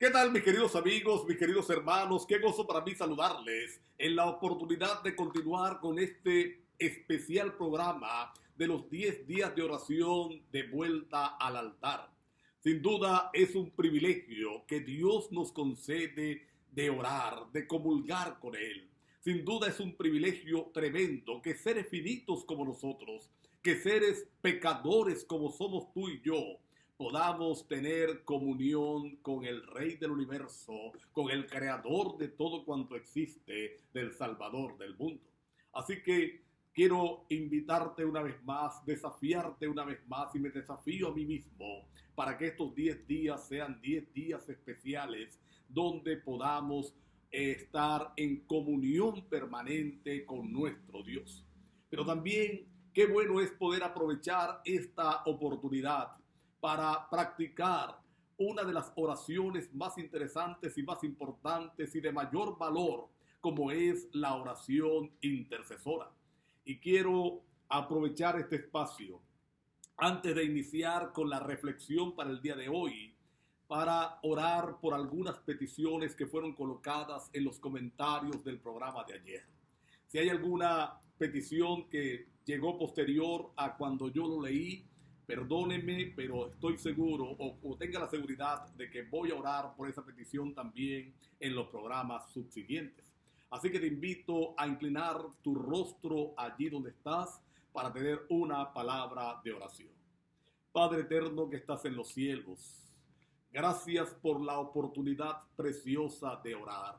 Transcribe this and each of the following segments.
¿Qué tal, mis queridos amigos, mis queridos hermanos? Qué gozo para mí saludarles en la oportunidad de continuar con este especial programa de los 10 días de oración de vuelta al altar. Sin duda es un privilegio que Dios nos concede de orar, de comulgar con Él. Sin duda es un privilegio tremendo que seres finitos como nosotros, que seres pecadores como somos tú y yo, podamos tener comunión con el Rey del universo, con el Creador de todo cuanto existe, del Salvador del mundo. Así que quiero invitarte una vez más, desafiarte una vez más y me desafío a mí mismo para que estos 10 días sean 10 días especiales donde podamos estar en comunión permanente con nuestro Dios. Pero también qué bueno es poder aprovechar esta oportunidad para practicar una de las oraciones más interesantes y más importantes y de mayor valor, como es la oración intercesora. Y quiero aprovechar este espacio antes de iniciar con la reflexión para el día de hoy, para orar por algunas peticiones que fueron colocadas en los comentarios del programa de ayer. Si hay alguna petición que llegó posterior a cuando yo lo leí, perdónenme, pero estoy seguro o tenga la seguridad de que voy a orar por esa petición también en los programas subsiguientes. Así que te invito a inclinar tu rostro allí donde estás para tener una palabra de oración. Padre eterno que estás en los cielos, gracias por la oportunidad preciosa de orar.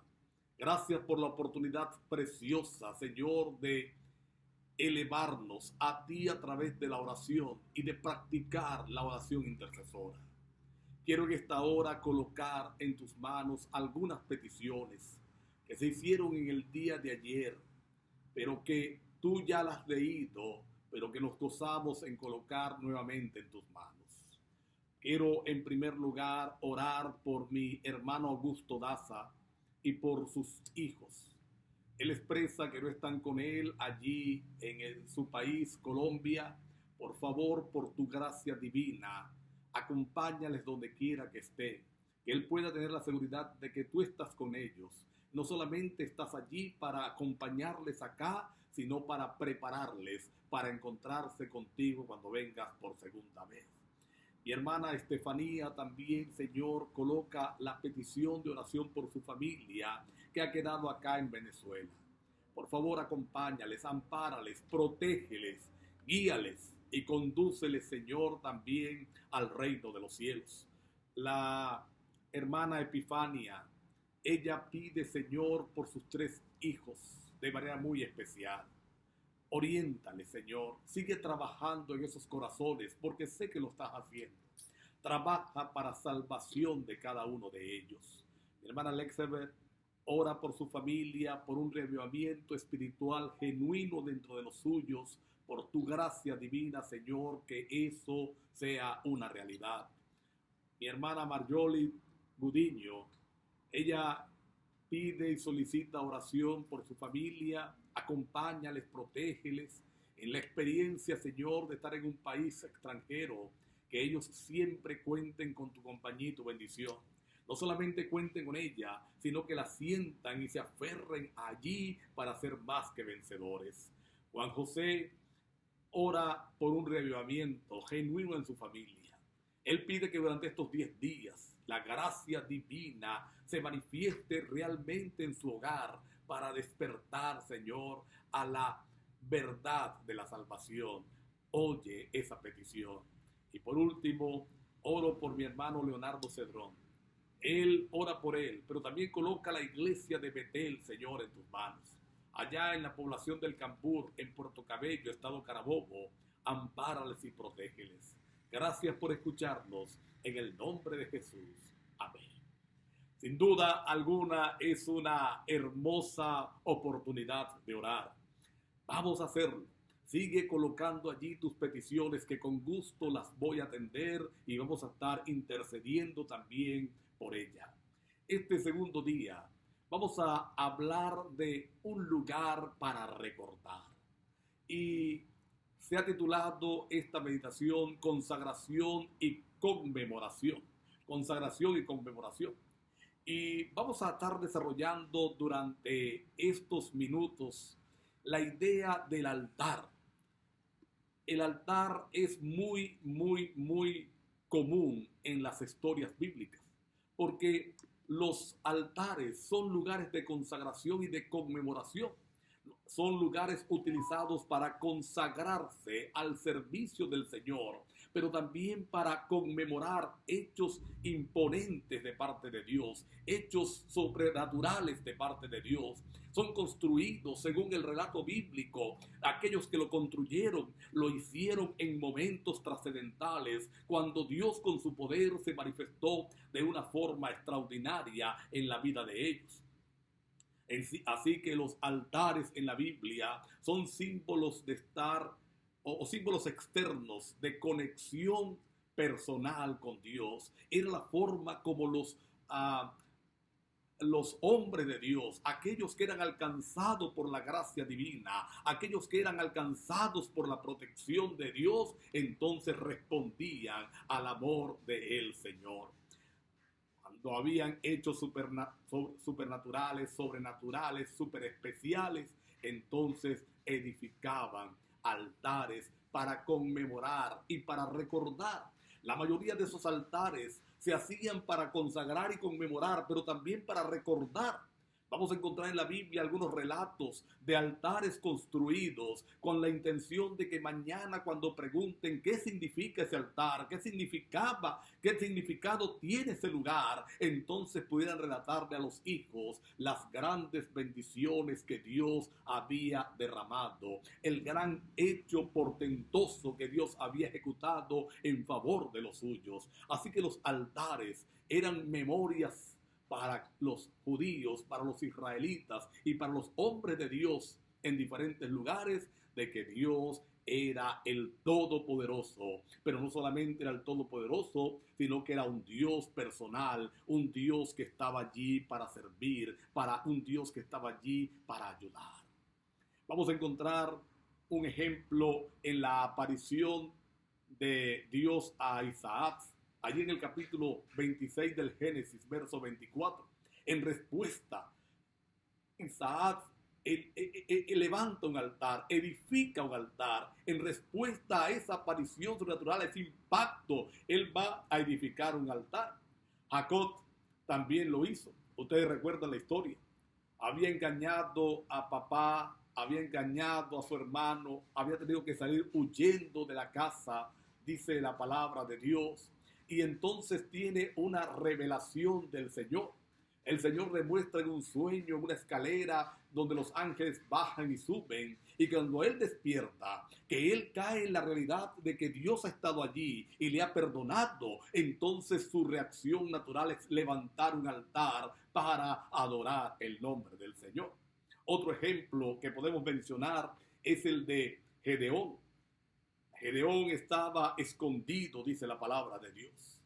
Gracias por la oportunidad preciosa, Señor, de elevarnos a ti a través de la oración y de practicar la oración intercesora. Quiero en esta hora colocar en tus manos algunas peticiones que se hicieron en el día de ayer, pero que tú ya las has leído, pero que nos gozamos en colocar nuevamente en tus manos. Quiero en primer lugar orar por mi hermano Augusto Daza y por sus hijos. Él expresa que no están con él allí en su país, Colombia. Por favor, por tu gracia divina, acompáñales donde quiera que esté. Que él pueda tener la seguridad de que tú estás con ellos. No solamente estás allí para acompañarles acá, sino para prepararles para encontrarse contigo cuando vengas por segunda vez. Mi hermana Estefanía también, Señor, coloca la petición de oración por su familia que ha quedado acá en Venezuela. Por favor, acompáñales, ampárales, protégeles, guíales y condúceles, Señor, también al reino de los cielos. La hermana Epifania, ella pide, Señor, por sus 3 hijos de manera muy especial. Oriéntale, Señor. Sigue trabajando en esos corazones porque sé que lo estás haciendo. Trabaja para salvación de cada uno de ellos. Mi hermana Alexander ora por su familia, por un reavivamiento espiritual genuino dentro de los suyos, por tu gracia divina, Señor, que eso sea una realidad. Mi hermana Marjorie Gudiño, ella pide y solicita oración por su familia, acompáñales, protégeles en la experiencia, Señor, de estar en un país extranjero, que ellos siempre cuenten con tu compañía y tu bendición. No solamente cuenten con ella, sino que la sientan y se aferren allí para ser más que vencedores. Juan José ora por un reavivamiento genuino en su familia. Él pide que durante estos 10 días la gracia divina se manifieste realmente en su hogar para despertar, Señor, a la verdad de la salvación. Oye esa petición. Y por último, oro por mi hermano Leonardo Cedrón. Él ora por él, pero también coloca la iglesia de Betel, Señor, en tus manos. Allá en la población del Campur, en Puerto Cabello, estado Carabobo, ampárales y protégeles. Gracias por escucharnos en el nombre de Jesús. Amén. Sin duda alguna es una hermosa oportunidad de orar. Vamos a hacerlo. Sigue colocando allí tus peticiones que con gusto las voy a atender y vamos a estar intercediendo también por ella. Este segundo día vamos a hablar de un lugar para recordar. Y se ha titulado esta meditación Consagración y Conmemoración. Consagración y conmemoración. Y vamos a estar desarrollando durante estos minutos la idea del altar. El altar es muy común en las historias bíblicas, porque los altares son lugares de consagración y de conmemoración. Son lugares utilizados para consagrarse al servicio del Señor, pero también para conmemorar hechos imponentes de parte de Dios, hechos sobrenaturales de parte de Dios. Son construidos según el relato bíblico. Aquellos que lo construyeron lo hicieron en momentos trascendentales, cuando Dios con su poder se manifestó de una forma extraordinaria en la vida de ellos. Así que los altares en la Biblia son símbolos de estar o símbolos externos de conexión personal con Dios. Era la forma como los hombres de Dios, aquellos que eran alcanzados por la gracia divina, aquellos que eran alcanzados por la protección de Dios, entonces respondían al amor del Señor. Cuando habían hechos supernaturales, sobrenaturales, superespeciales, entonces edificaban altares para conmemorar y para recordar. La mayoría de esos altares se hacían para consagrar y conmemorar, pero también para recordar. Vamos a encontrar en la Biblia algunos relatos de altares construidos con la intención de que mañana, cuando pregunten qué significa ese altar, qué significado tiene ese lugar, entonces pudieran relatarle a los hijos las grandes bendiciones que Dios había derramado, el gran hecho portentoso que Dios había ejecutado en favor de los suyos. Así que los altares eran memorias para los judíos, para los israelitas y para los hombres de Dios en diferentes lugares, de que Dios era el Todopoderoso. Pero no solamente era el Todopoderoso, sino que era un Dios personal, un Dios que estaba allí para servir, un Dios que estaba allí para ayudar. Vamos a encontrar un ejemplo en la aparición de Dios a Isaac, allí en el capítulo 26 del Génesis, verso 24. En respuesta, Isaac levanta un altar, edifica un altar. En respuesta a esa aparición sobrenatural, a ese impacto, él va a edificar un altar. Jacob también lo hizo. Ustedes recuerdan la historia. Había engañado a papá, había engañado a su hermano, había tenido que salir huyendo de la casa, dice la palabra de Dios. Y entonces tiene una revelación del Señor. El Señor le muestra en un sueño, en una escalera, donde los ángeles bajan y suben. Y cuando él despierta, que él cae en la realidad de que Dios ha estado allí y le ha perdonado, entonces su reacción natural es levantar un altar para adorar el nombre del Señor. Otro ejemplo que podemos mencionar es el de Gedeón. Gedeón estaba escondido, dice la palabra de Dios.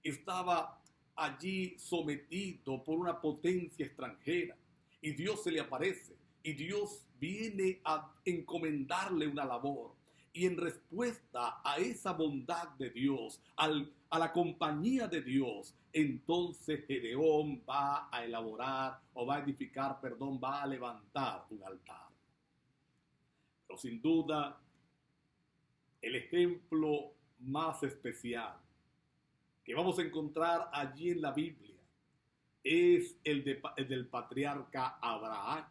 Estaba allí sometido por una potencia extranjera. Y Dios se le aparece. Y Dios viene a encomendarle una labor. Y en respuesta a esa bondad de Dios, a la compañía de Dios, entonces Gedeón va a elaborar, o va a edificar, va a levantar un altar. Pero sin duda, el ejemplo más especial que vamos a encontrar allí en la Biblia es el del patriarca Abraham.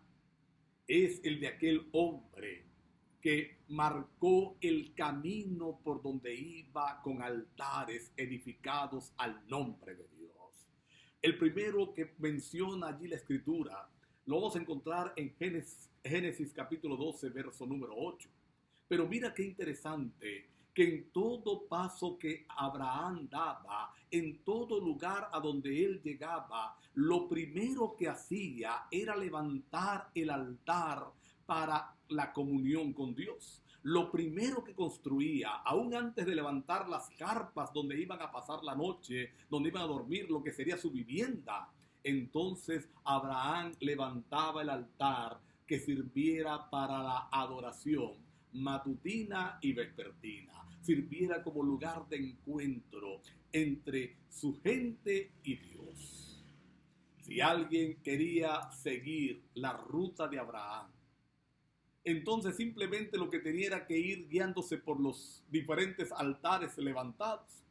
Es el de aquel hombre que marcó el camino por donde iba con altares edificados al nombre de Dios. El primero que menciona allí la Escritura lo vamos a encontrar en Génesis capítulo 12, verso número 8. Pero mira qué interesante, que en todo paso que Abraham daba, en todo lugar a donde él llegaba, lo primero que hacía era levantar el altar para la comunión con Dios. Lo primero que construía, aún antes de levantar las carpas donde iban a pasar la noche, donde iban a dormir, lo que sería su vivienda, entonces Abraham levantaba el altar que sirviera para la adoración matutina y vespertina, sirviera como lugar de encuentro entre su gente y Dios. Si alguien quería seguir la ruta de Abraham, entonces simplemente lo que tenía era que ir guiándose por los diferentes altares levantados.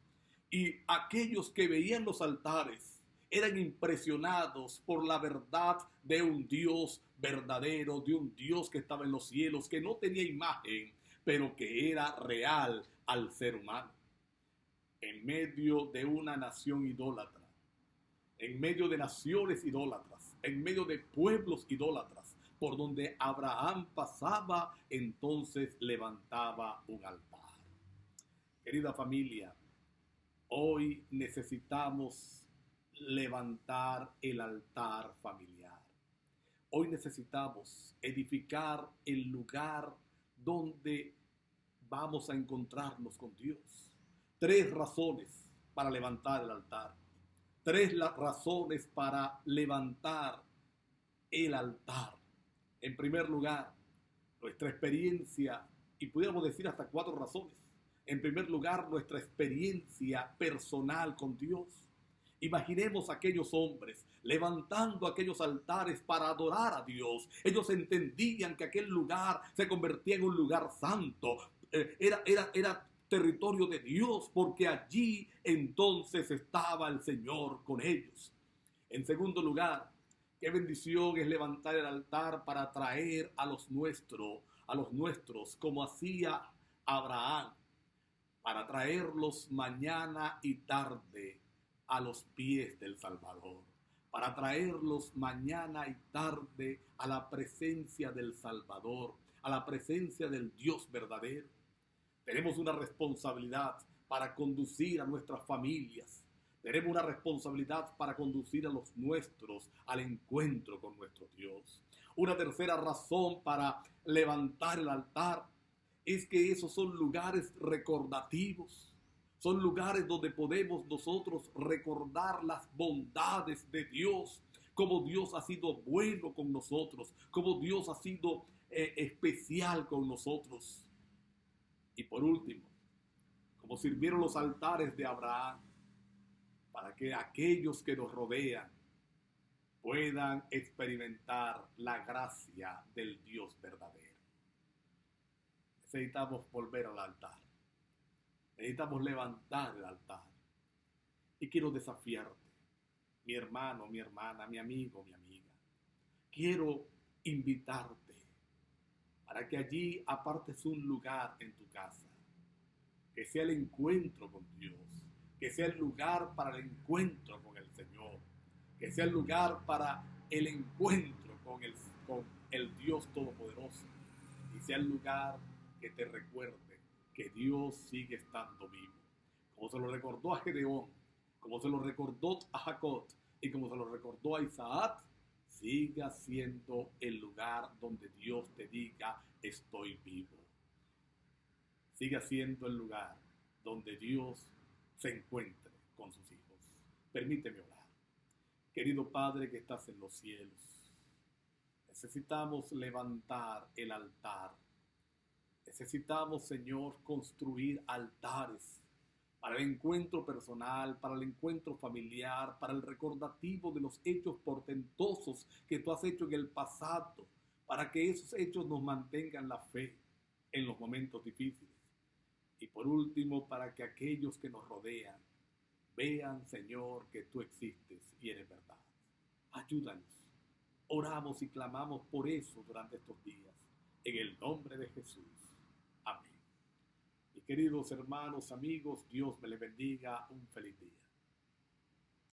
Y aquellos que veían los altares eran impresionados por la verdad de un Dios verdadero, de un Dios que estaba en los cielos, que no tenía imagen, pero que era real al ser humano. En medio de una nación idólatra, en medio de naciones idólatras, en medio de pueblos idólatras, por donde Abraham pasaba, entonces levantaba un altar. Querida familia, hoy necesitamos levantar el altar familiar. Hoy necesitamos edificar el lugar donde vamos a encontrarnos con Dios. 3 razones para levantar el altar. 3 razones para levantar el altar. En primer lugar, nuestra experiencia, y pudiéramos decir hasta 4 razones. En primer lugar, nuestra experiencia personal con Dios. Imaginemos a aquellos hombres levantando aquellos altares para adorar a Dios. Ellos entendían que aquel lugar se convertía en un lugar santo. Era territorio de Dios, porque allí entonces estaba el Señor con ellos. En segundo lugar, qué bendición es levantar el altar para traer a los nuestros, como hacía Abraham, para traerlos mañana y tarde a los pies del Salvador, para traerlos mañana y tarde a la presencia del Salvador, a la presencia del Dios verdadero. Tenemos una responsabilidad para conducir a nuestras familias. Tenemos una responsabilidad para conducir a los nuestros al encuentro con nuestro Dios. Una tercera razón para levantar el altar es que esos son lugares recordativos. Son lugares donde podemos nosotros recordar las bondades de Dios, cómo Dios ha sido bueno con nosotros, cómo Dios ha sido especial con nosotros. Y por último, como sirvieron los altares de Abraham, para que aquellos que nos rodean puedan experimentar la gracia del Dios verdadero. Necesitamos volver al altar. Necesitamos levantar el altar. Y quiero desafiarte, mi hermano, mi hermana, mi amigo, mi amiga. Quiero invitarte para que allí apartes un lugar en tu casa, que sea el encuentro con Dios, que sea el lugar para el encuentro con el Señor, que sea el lugar para el encuentro con el Dios Todopoderoso, y sea el lugar que te recuerde que Dios sigue estando vivo, como se lo recordó a Gedeón, como se lo recordó a Jacob y como se lo recordó a Isaac. Siga siendo el lugar donde Dios te diga: estoy vivo. Siga siendo el lugar donde Dios se encuentre con sus hijos. Permíteme orar. Querido Padre que estás en los cielos, necesitamos levantar el altar. Necesitamos, Señor, construir altares para el encuentro personal, para el encuentro familiar, para el recordativo de los hechos portentosos que tú has hecho en el pasado, para que esos hechos nos mantengan la fe en los momentos difíciles. Y por último, para que aquellos que nos rodean vean, Señor, que tú existes y eres verdad. Ayúdanos. Oramos y clamamos por eso durante estos días. En el nombre de Jesús. Amén. Mis queridos hermanos, amigos, Dios me les bendiga. Un feliz día.